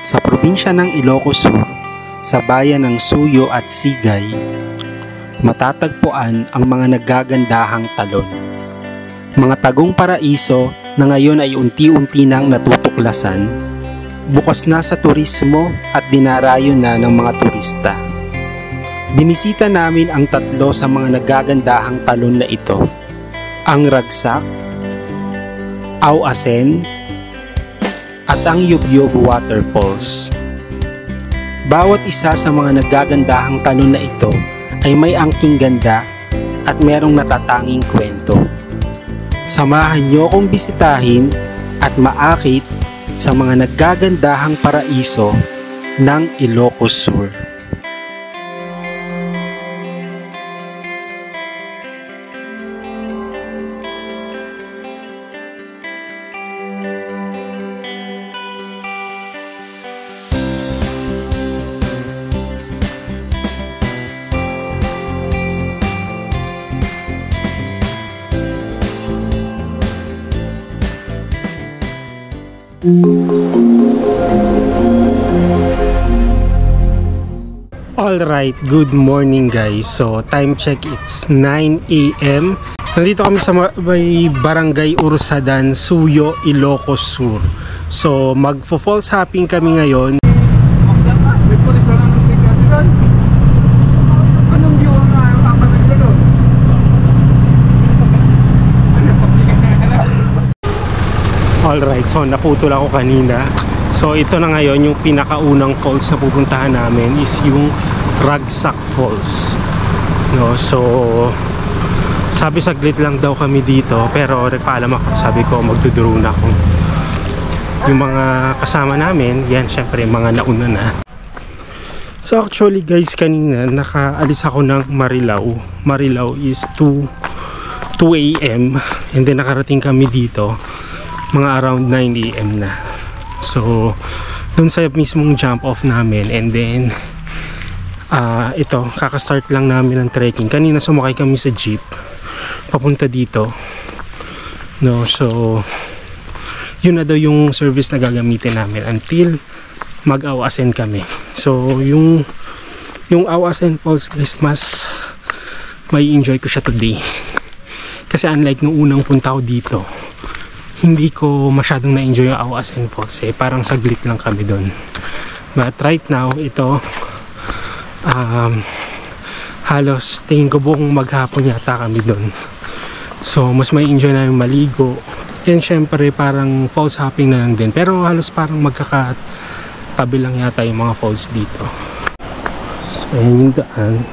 Sa probinsya ng Ilocos Sur, sa bayan ng Suyo at Sigay, matatagpuan ang mga nagagandahang talon. Mga tagong paraiso na ngayon ay unti-unti nang natutuklasan, bukas na sa turismo at dinarayo na ng mga turista. Binisita namin ang tatlo sa mga nagagandahang talon na ito, ang Ragsak, Aw-Asen, at ang Yubyub Waterfalls. Bawat isa sa mga nagagandahang talon na ito ay may angking ganda at merong natatanging kwento. Samahan niyo akong bisitahin at maakit sa mga nagagandahang paraiso ng Ilocos Sur. Alright, good morning guys. So time check, it's 9 AM. Nandito kami sa may Barangay Ursadan, Suyo, Ilocos Sur. So magfo-falls hopping kami ngayon. Alright, so naputol ako kanina. So ito na ngayon yung pinakaunang falls na pupuntahan namin is yung Ragsak Falls. No, so sabi saglit lang daw kami dito, pero nagpaalam ako, sabi ko magdudrone ako. Yung mga kasama namin, yan syempre mga nauna na. So actually guys, kanina nakaalis ako ng Marilao. Marilao is 2 AM and then nakarating kami dito mga around 9 AM na. So dun sa mismong jump off namin, and then ito, kakastart lang namin ng trekking. Kanina sumakay kami sa jeep papunta dito, no? So yun na daw yung service na gagamitin namin until mag-Aw-Asen kami. So yung Aw-Asen Falls guys, mas may enjoy ko siya today kasi unlike nung unang punta ko dito, hindi ko masyadong na-enjoy yung Aw-Asen Falls parang saglit lang kami doon. But right now, ito halos tingin ko buong maghapon yata kami doon. So mas may enjoy namin maligo. And syempre parang falls hopping na lang din. Pero halos parang magkakatabi lang yata yung mga falls dito. So yun yung daan.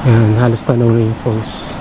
Ayan, halos tanaw na yung falls.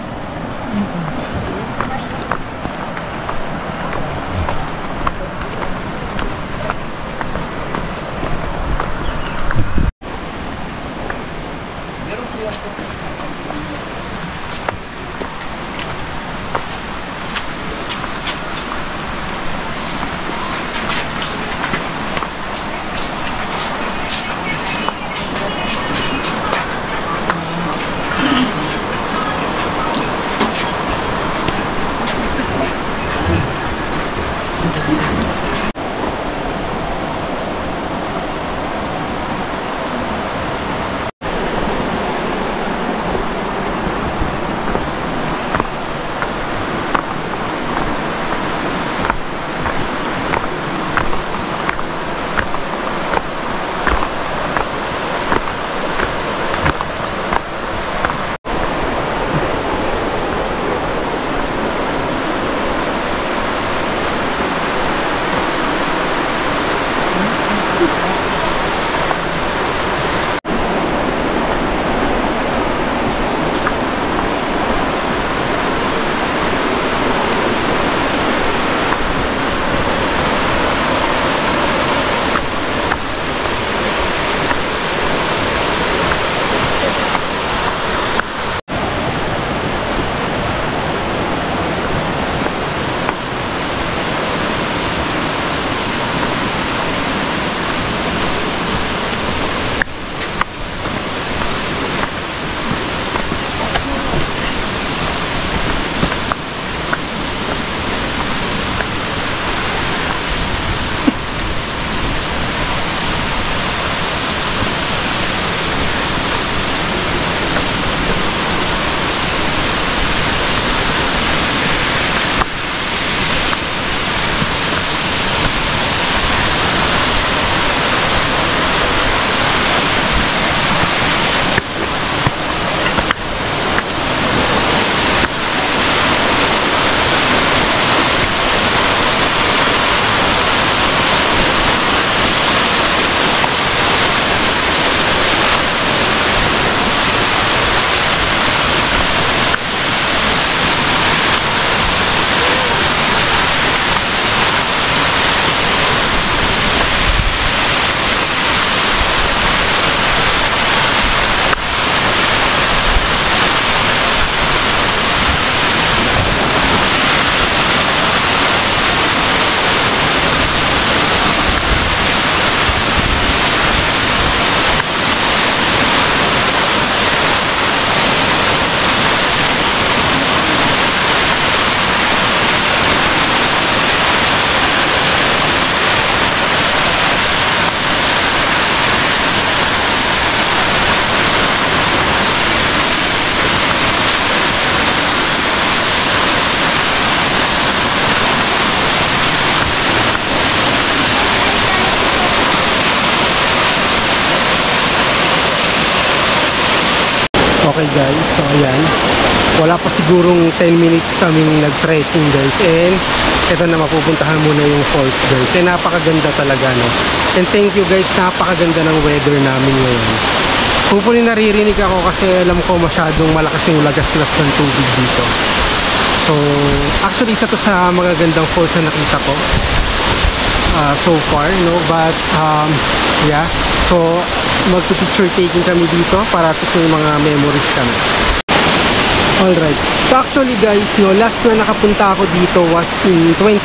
Okay guys, so ayan. Wala pa sigurong 10 minutes kaming nag-trekking guys. And ito na, mapupuntahan muna yung falls guys. And napakaganda talaga, no? And thank you guys, napakaganda ng weather namin ngayon. Hopefully naririnig ako kasi alam ko masyadong malakas yung lagaslas ng tubig dito. So actually isa to sa magagandang falls na nakita ko so far, no? But yeah, so magpipicture taking kami dito para at least may mga memories kami. Alright, so actually guys, no, last na nakapunta ako dito was in 2023,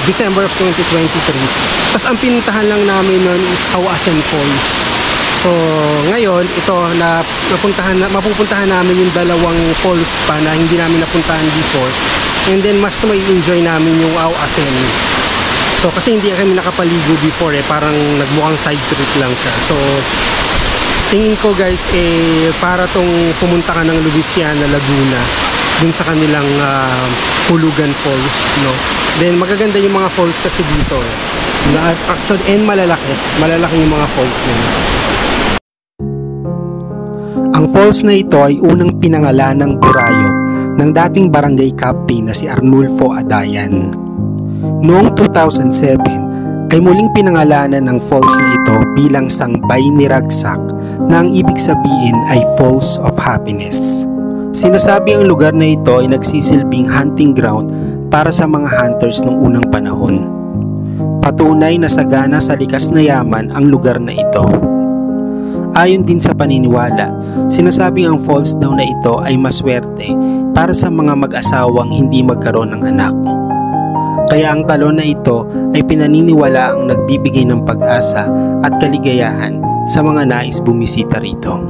December of 2023. Tapos ang pinuntahan lang namin nun is Awasan Falls. So ngayon, ito na mapupuntahan namin yung dalawang falls pa na hindi namin napuntahan before. And then mas may enjoy namin yung Awasan. So kasi hindi kami nakapaligo before parang nagmukhang side trip lang siya. So tingin ko guys para tong pumunta ka ng Luisiana, Laguna dun sa kanilang Hulugan Falls, no? Then magaganda yung mga falls kasi dito actually, and malalaki yung mga falls nila. Ang falls na ito ay unang pinangalan ng burayo ng dating barangay captain na si Arnulfo Adayan. Noong 2007 ay muling pinangalanan ng falls na ito bilang Sangbay ni Ragsak na ang ibig sabihin ay Falls of Happiness. Sinasabi ang lugar na ito ay nagsisilbing hunting ground para sa mga hunters noong unang panahon. Patunay na sagana sa likas na yaman ang lugar na ito. Ayon din sa paniniwala, sinasabing ang falls daw na ito ay maswerte para sa mga mag-asawang hindi magkaroon ng anak. Kaya ang talon na ito ay pinaniniwala ang nagbibigay ng pag-asa at kaligayahan sa mga nais bumisita rito.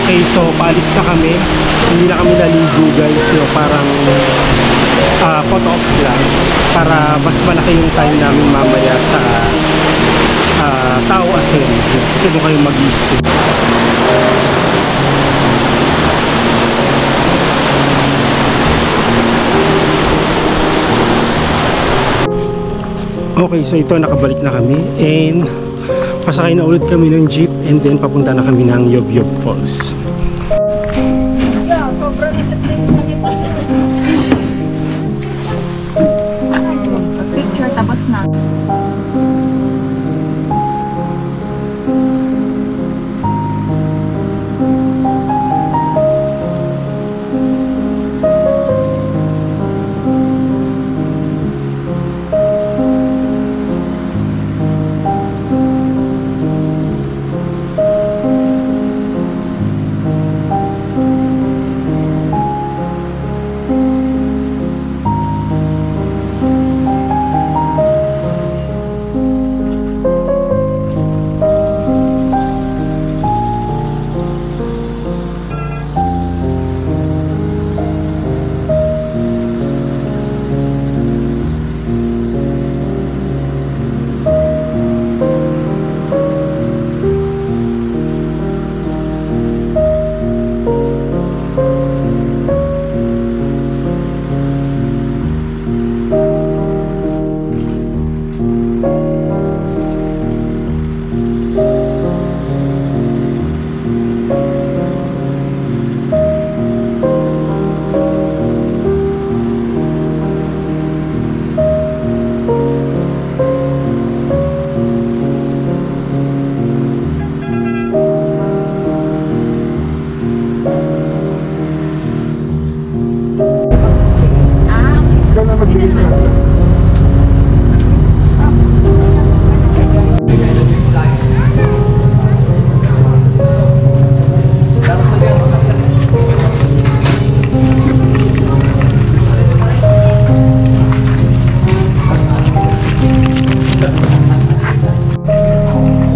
Okay, so paalis na kami. Hindi na kami naligo guys, no? Parang photo ops lang para mas malaki yung time namin mamaya sa Awasan kasi doon kayo mag-i-stay. Okay, so ito nakabalik na kami and pasakay na ulit kami ng jeep and then papunta na kami ng Yob-Yob Falls. Yeah, sobrang picture tapos na.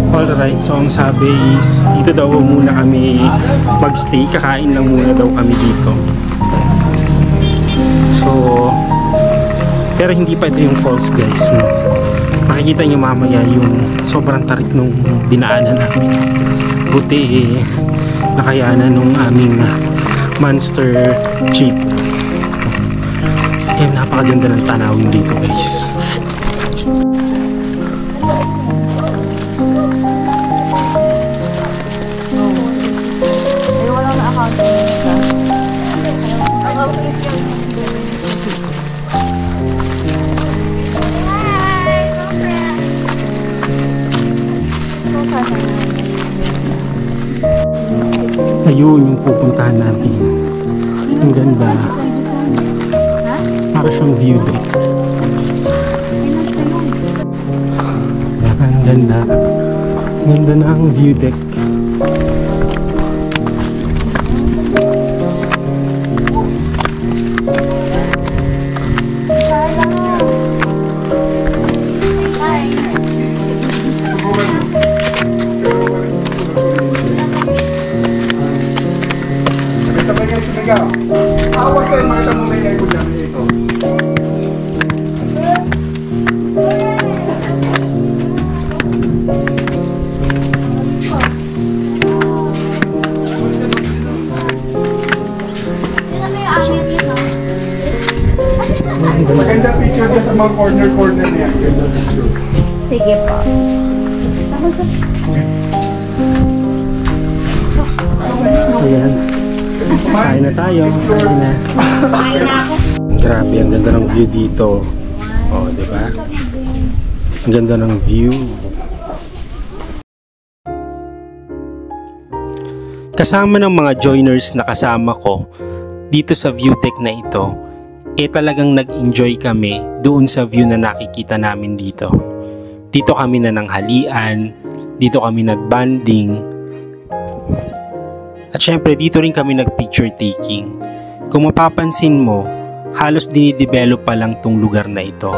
Alright, so ang sabi is dito daw muna kami magstay, kakain lang muna daw kami dito. So pero hindi pa ito yung falls guys, no? Makikita nyo mamaya yung sobrang tarik nung dinaanan namin. Buti nakayanan nung aming monster jeep. Napakaganda ng tanawin dito guys. Ayun yung pupuntahan natin. Ang ganda. Para siyang view deck. Ang ganda. Ganda na ang view deck. Awas kayo, makita mo may ko dyan dito. Maganda picture ka sa mga corner niya. Sige po. Ayan. Kain na tayo. Kain na. Kain na ako. Grabe, ang ganda ng view dito. Oh, di ba? Ang ganda ng view. Kasama ng mga joiners na kasama ko dito sa view deck na ito, talagang nag-enjoy kami doon sa view na nakikita namin dito. Dito kami na nanghalian, dito kami nag-banding, at syempre dito rin kami nag-picture taking. Kung mapapansin mo, halos dinidevelop pa lang tong lugar na ito.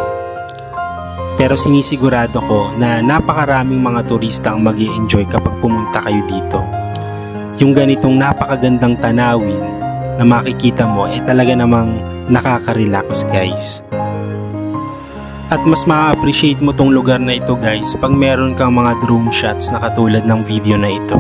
Pero sinisigurado ko na napakaraming mga turista ang mag-i-enjoy kapag pumunta kayo dito. Yung ganitong napakagandang tanawin na makikita mo talaga namang nakaka-relax guys. At mas ma-appreciate mo tong lugar na ito guys pag meron kang mga drone shots na katulad ng video na ito.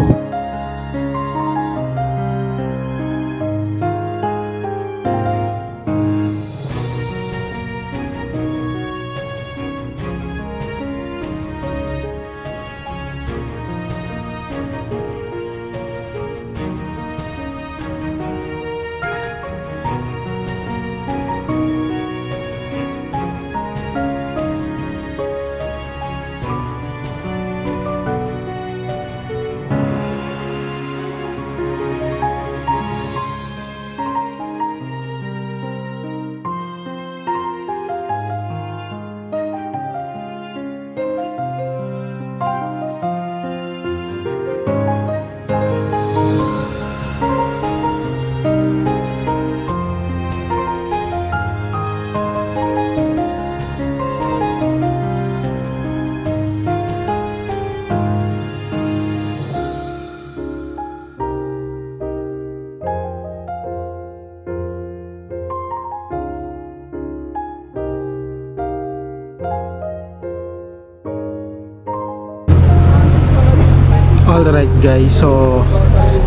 Alright guys, so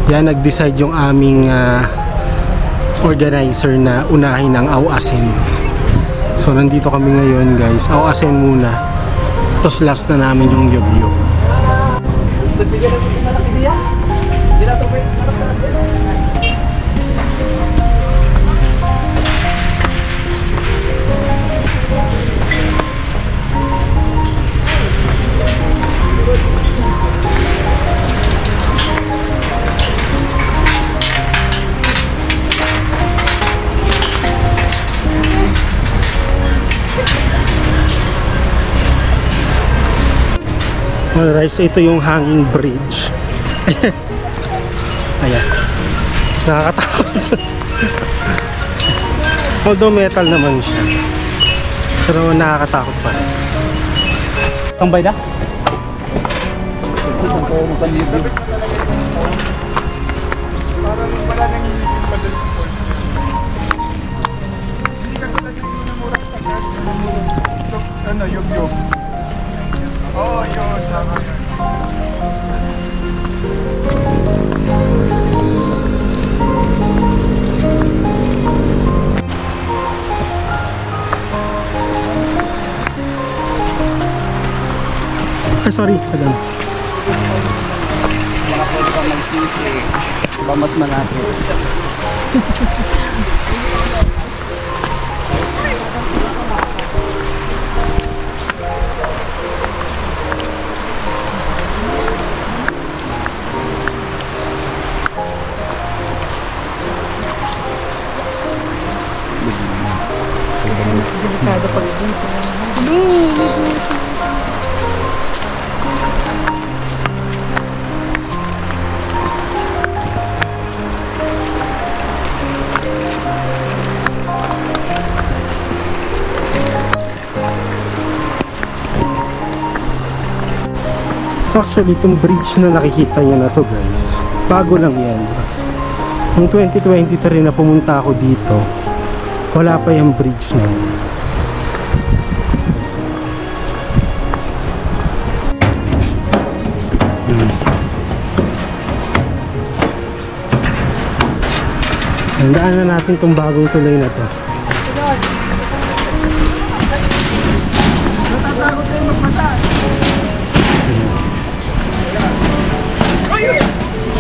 yan, nag-decide yung aming organizer na unahin ang Aw-Asen. So nandito kami ngayon guys, Aw-Asen muna, tapos last na namin yung Yogyo. Alright, so ito yung hanging bridge. Ayan. Nakakatakot. Although metal naman siya, pero nakakatakot pa rin. Tambay na? Saan po magpalibig? Parang wala nang hihigil madaling falls. Hindi ka tulad yung namura sa tagal. Ano, yung. Oo, yun. Tama yun. Sorry, madam. Baka pwede ka magsisi. Diba mas malapit? Delikado pag dito. Actually, itong bridge na nakikita nyo na to guys, bago lang yan. Noong 2023 na pumunta ako dito, wala pa yung bridge na yun. Handaan na natin itong bagong tulay na to.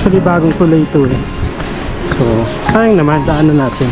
Actually bagong tulay ito eh. So sayang naman, daanan natin.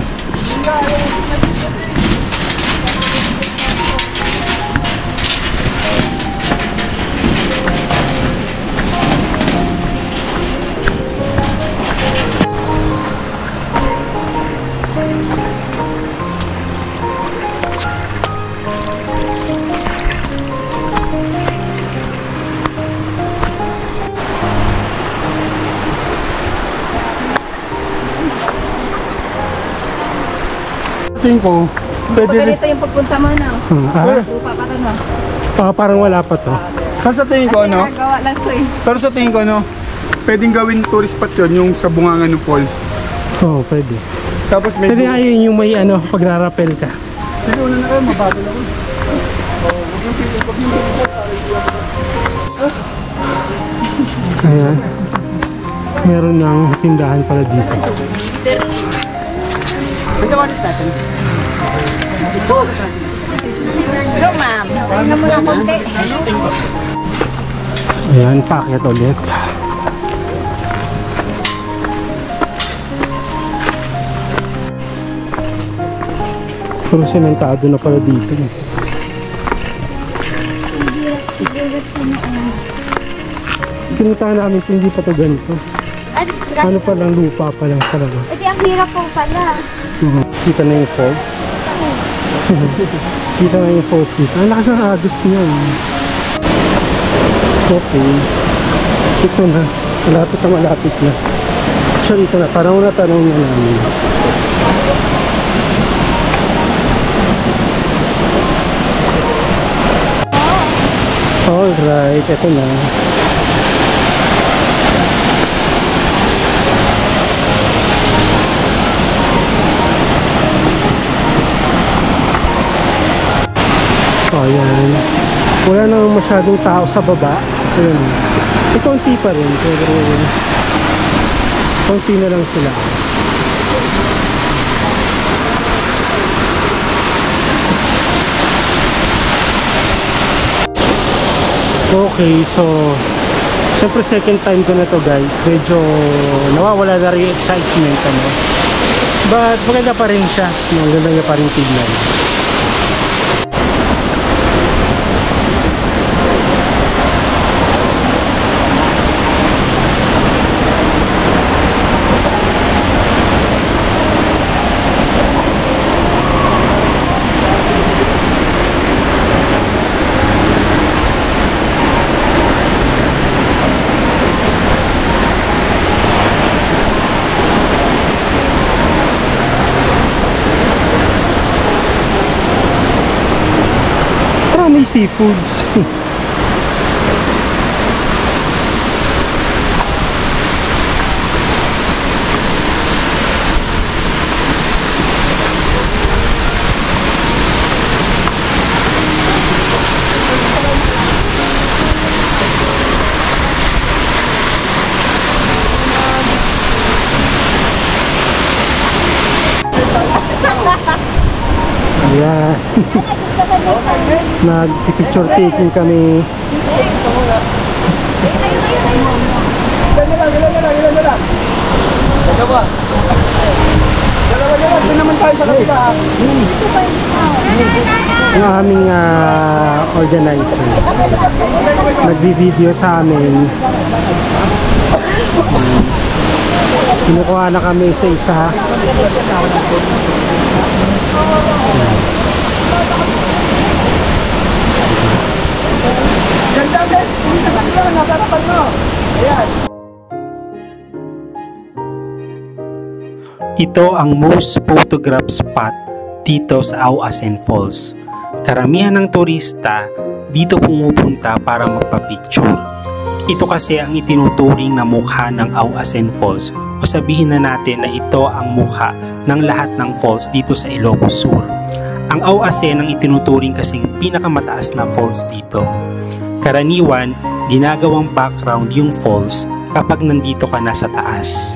Tingin ko, pwede rin. Ganito yung pagpunta mo na. Lupa pa ka na. Parang wala pa to. Kasi sa tingin ko, ano? Nagawa lang to eh. Pero sa tingin ko, ano? Pwedeng gawin tourist spot yun, yung sa bungangan ng falls. Oo, pwede. Tapos may... Pwede ayun yung may ano, pagrarapel ka. Sige, una na kayo, mabagal ako. Huwag yung piling, huwag yung piling. Ayan. Meron ng tindahan pala dito. Gusto ko natin. Go ma'am. Tingnan mo na konti. Ayan, packet ulit. Pero sementado na pala dito eh. Pinuntahan namin kung hindi pa to ganito. Ano pa lang, lupa pa lang talaga. Edi ang hirap po pala. Kita na yung falls. Kita na yung falls dito. Ang lakas ng agos niya. Okay. Ito na. Malapit na. Actually, ito na. Parang natanong na namin. Alright. Ito na. So, ayan. Wala nang masyadong tao sa baba. Ayan. Konti pa rin. Pero konti na lang sila. Okay, so syempre second time ko na to guys. Medyo nawawala na rin yung excitement ano. But maganda pa rin siya. Maganda niya pa rin tignan. May seafoods. Ayan. Nag-picture taking kami. Doon naman tayo sa kabila. Yung aming organizer. Nagbi-video sa amin. Kinukuha na kami isa-isa. Ganda din. Sa kabila, nasarapan mo. Ayan. Ito ang most photographed spot dito sa Auasen Falls. Karamihan ng turista dito pumupunta para magpa-picture. Ito kasi ang itinuturing na mukha ng Auasen Falls, o sabihin na natin na ito ang mukha ng lahat ng falls dito sa Ilocos Sur. Ang Auasen ang itinuturing kasing pinakamataas na falls dito. Karaniwan, ginagawang background yung falls kapag nandito ka na sa taas.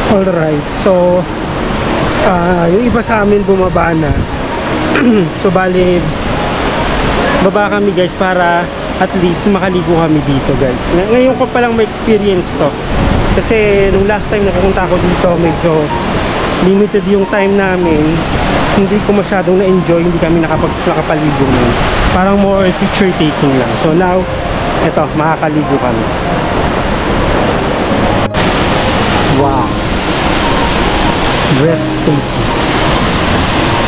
Alright, so yung iba sa amin bumaba na. So bali, baba kami guys para at least makaligo kami dito guys. Ngayon ko palang ma-experience to. Kasi nung last time na pumunta ako dito, medyo limited yung time namin. Hindi ko masyadong na-enjoy, hindi kami nakapaligo nun. Parang more picture taking lang. So now, eto, makakaligo kami. Wow! Breathtaking.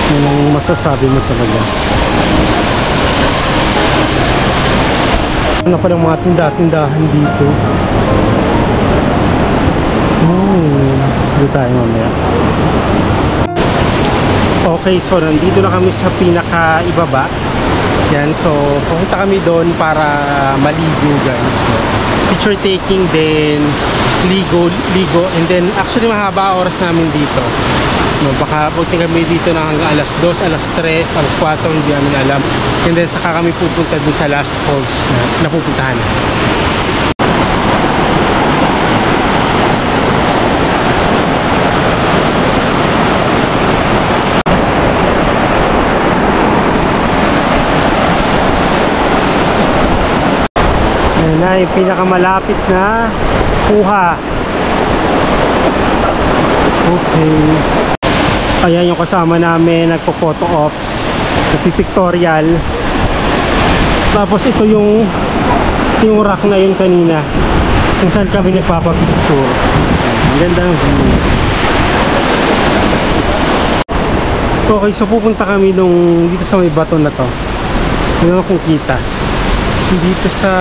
Yan ang masasabi mo talaga. Ano pa ng mga tindahan dito? Dito tayo mamaya. Okay, so nandito na kami sa pinaka-ibaba. Yan, so pupunta kami doon para maligo guys. So, picture taking, then ligo, and then actually mahaba oras namin dito. No, baka punta kami dito na hanggang alas 2, alas 3, alas 4, hindi namin alam. And then saka kami pupunta dun sa last falls na napupuntahan. Ayan na yung pinakamalapit na kuha. Okay. Ayan yung kasama namin, nagpo-photo ops, nagpi-pictorial. Tapos ito yung rack na yun kanina, kung saan kami nagpapapicture. Ang ganda ng view. Okay, so pupunta kami dito sa may bato na to. Hindi naman kung kita. Dito sa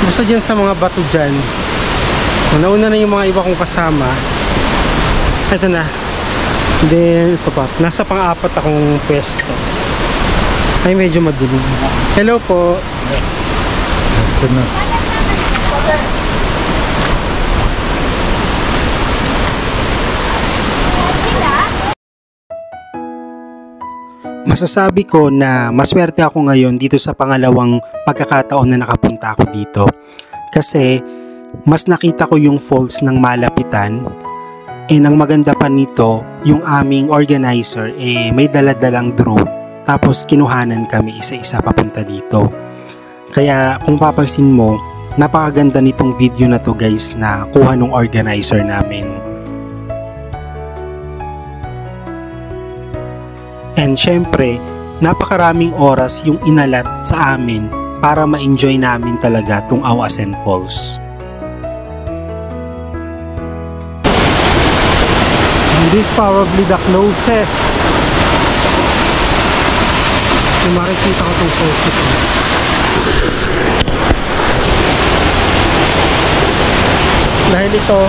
basta dyan sa mga bato dyan. Nauna na yung mga iba kong kasama. Ito na. Then ito pa, nasa pang-apat akong pwesto. Ay medyo madilim. Hello po. Ito na. Masasabi ko na maswerte ako ngayon dito sa pangalawang pagkakataon na nakapunta ako dito. Kasi mas nakita ko yung falls ng malapitan. And ang maganda pa nito, yung aming organizer may dala-dalang drone. Tapos kinuhanan kami isa-isa papunta dito. Kaya kung papansin mo, napakaganda nitong video na to guys na kuha ng organizer namin. And syempre, napakaraming oras yung inalat sa amin para ma-enjoy namin talaga tong Auasen Falls. This is probably the closest. Kung makikita ko itong falls ito. Dahil ito,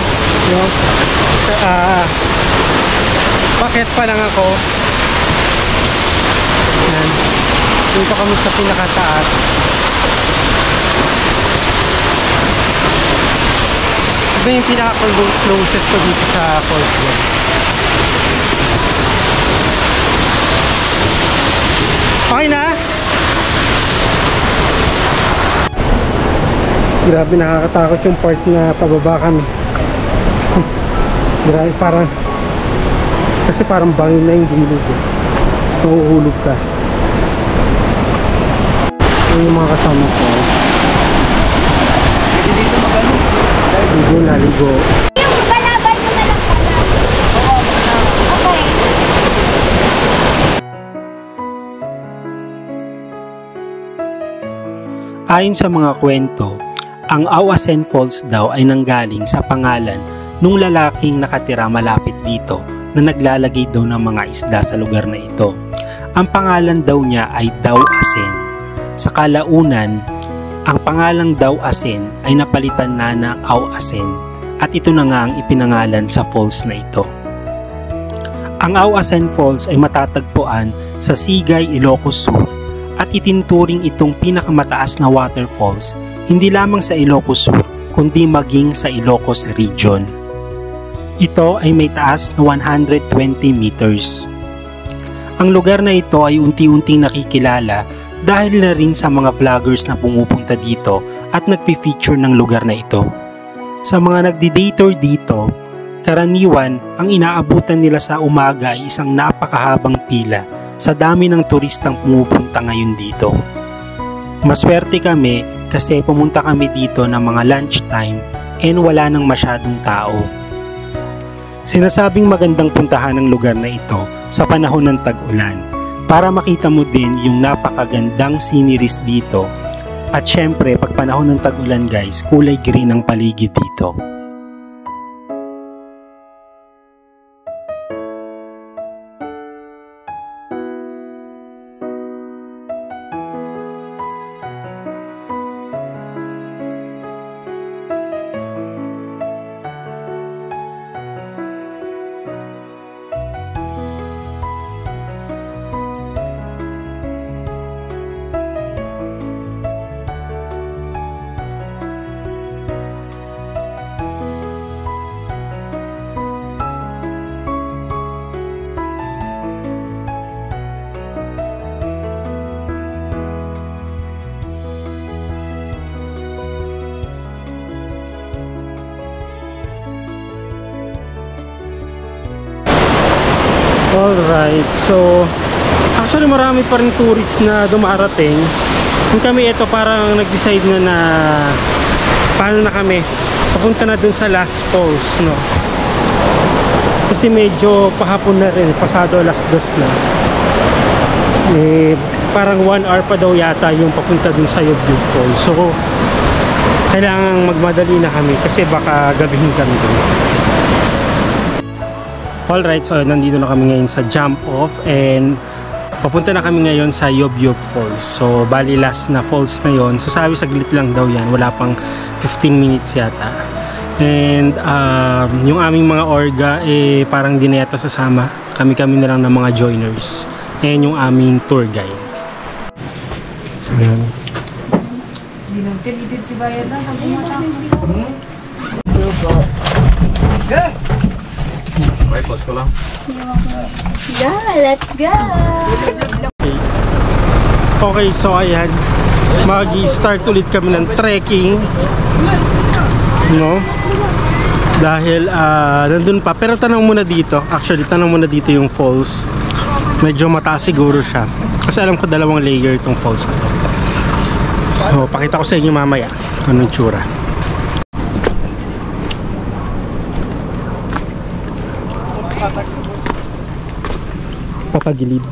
bakit pa lang ako. Yan. Dito kami sa pinakataas. Ito yung pinaka-closest ko dito sa falls. Okay na? Grabe, nakakatakot yung part na pababa kami. Grabe, parang kasi parang bangin na yung gilid eh. Mahuhulog ka. Yung mga kasama ko. Dito magano. Ligo na, ligo. Yung balaban nyo na lang pala. Okay. Ayon sa mga kwento, ang Awasen Falls daw ay nanggaling sa pangalan nung lalaking nakatira malapit dito na naglalagay daw ng mga isda sa lugar na ito. Ang pangalan daw niya ay Daw Asen. Sa kalaunan, ang pangalang Daw Asen ay napalitan na ng Awasen at ito na nga ang ipinangalan sa falls na ito. Ang Awasen Falls ay matatagpuan sa Sigay, Ilocos Sur at itinturing itong pinakamataas na waterfalls hindi lamang sa Ilocos Sur kundi maging sa Ilocos Region. Ito ay may taas na 120 meters. Ang lugar na ito ay unti-unting nakikilala dahil na rin sa mga vloggers na pumupunta dito at nagpi-feature ng lugar na ito. Sa mga nagdi-day-tour dito, karaniwan ang inaabutan nila sa umaga ay isang napakahabang pila sa dami ng turistang pumupunta ngayon dito. Maswerte kami kasi pumunta kami dito ng mga lunchtime and wala nang masyadong tao. Sinasabing magandang puntahan ang lugar na ito sa panahon ng tag-ulan para makita mo din yung napakagandang sceneries dito at syempre pag panahon ng tag-ulan guys, kulay green ang paligid dito. Alright, so actually marami pa rin tourist na dumarating. Kung kami ito parang nag-decide na paano na kami papunta na dun sa last falls, no? Kasi medyo pahapon na rin, pasado alas 2 na. Parang 1 hour pa daw yata yung papunta dun sa Yobyug Falls. So kailangan magmadali na kami kasi baka gabihin kami dun. Alright, so nandito na kami ngayon sa jump off and papunta na kami ngayon sa Yobyug Falls. So bali last na falls na yon. So sabi saglit lang daw yan, wala pang 15 minutes yata. And yung aming mga orga parang di na yata sasama. Kami-kami na lang ng mga joiners. And yung aming tour guide. Ayan. Yeah, let's go! Okay, so ayan, mag-start ulit kami ng trekking, no? Dahil nandun pa, pero tanong muna dito, actually tanong muna dito yung falls. Medyo mataas siguro siya kasi alam ko 2 layer itong falls na to. So pakita ko sa inyo mamaya anong tsura. Patagilid.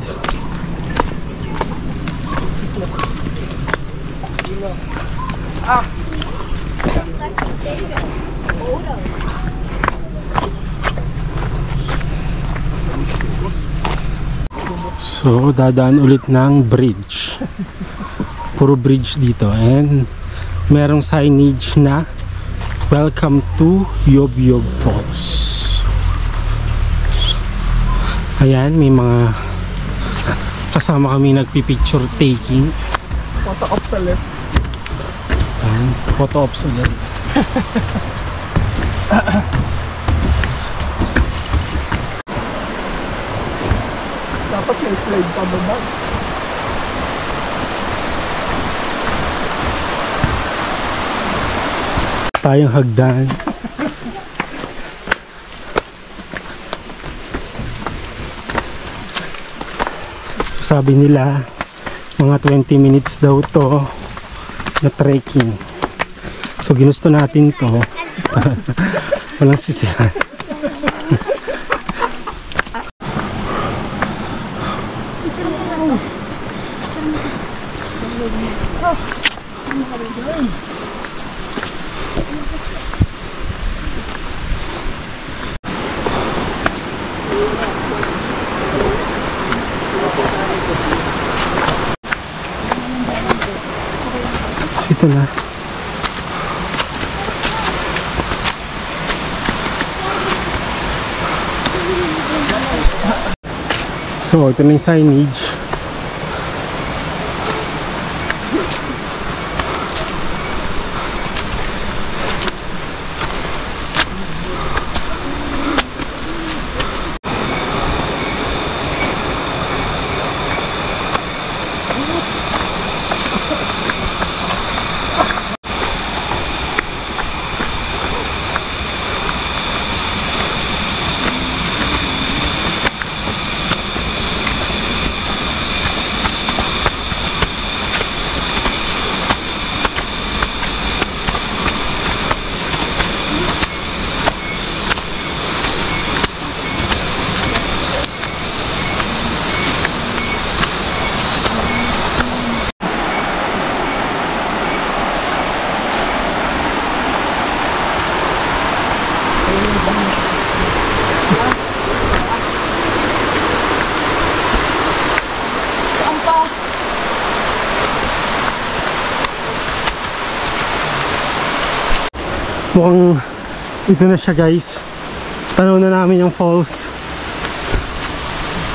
So dadaan ulit ng bridge. Puro bridge dito and merong signage na welcome to Yobyug Falls. Ayan, may mga kasama kami nagpipicture taking. Photo op sa left. Ayan, photo op sa left. Dapat may slide pababa. Tayong hagdan. Sabi nila mga 20 minutes daw to na trekking. So ginusto natin to. Walang sisihan. Ito na. So, ito na yung signage. Mukhang ito na siya, guys. Tanaw na namin yung falls.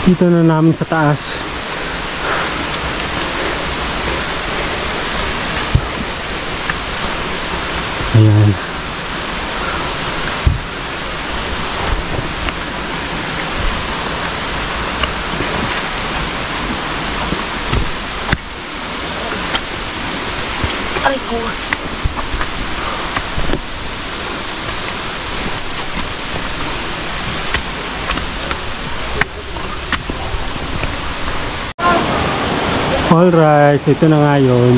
Dito na namin sa taas. Ayan. Ay ko. Alright, so ito na nga yun.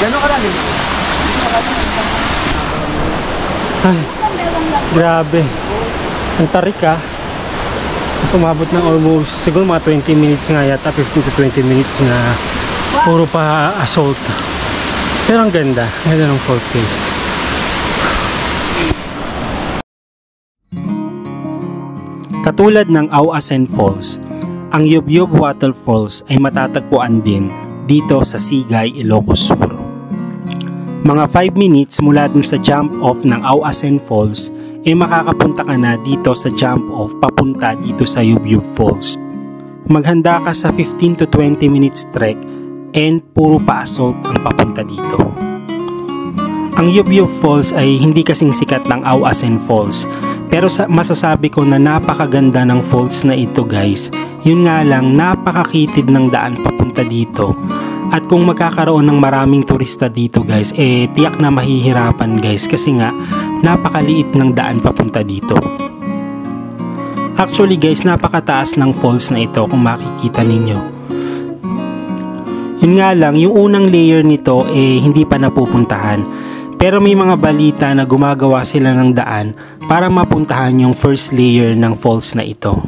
Gano'n karami? Ay, grabe. Ang tarik ah. Sumabot ng almost, siguro mga 20 minutes nga yata, 15 to 20 minutes na puro pa assault. Pero ang ganda. Ganda ng falls, guys. Katulad ng Auasen Falls, ang Yub-Yub Waterfalls ay matatagpuan din dito sa Sigay, Ilocos Sur. Mga 5 minutes mula dun sa jump off ng Auasen Falls ay makakapunta ka na dito sa jump off papunta dito sa Yub-Yub Falls. Maghanda ka sa 15 to 20 minutes trek and puro pa assault ang papunta dito. Ang Yub-Yub Falls ay hindi kasing sikat ng Auasen Falls, pero masasabi ko na napakaganda ng falls na ito, guys. Yun nga lang, napakakitid ng daan papunta dito. At kung magkakaroon ng maraming turista dito, guys, tiyak na mahihirapan, guys, kasi nga napakaliit ng daan papunta dito. Actually, guys, napakataas ng falls na ito kung makikita ninyo. Yun nga lang, yung unang layer nito hindi pa napupuntahan. Pero may mga balita na gumagawa sila ng daan para mapuntahan yung first layer ng falls na ito.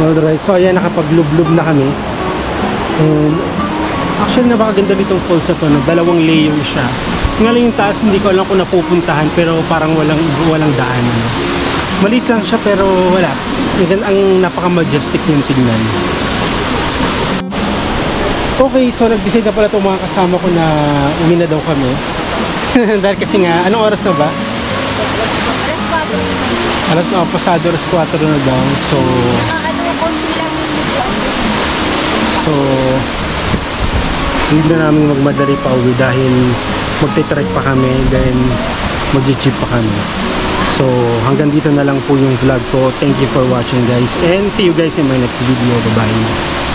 Alright, so ayan, nakapaglublub na kami. And actually, napakaganda nitong falls na to, na dalawang layer siya. Nga lang yung taas, hindi ko alam kung napupuntahan, pero parang walang daan. Ano. Maliit lang siya, pero wala. Ang napaka-majestic yung tingnan. Okay, so nag-decide na pala itong mga kasama ko na uwi na daw kami. Dahil kasi nga, anong oras na ba? Pasado alas 4 na daw. So hindi na namin magmadali pa uwi dahil magte-trek pa kami, then mag-jeep pa kami. So hanggang dito na lang po yung vlog ko. Thank you for watching, guys, and see you guys in my next video. Bye bye.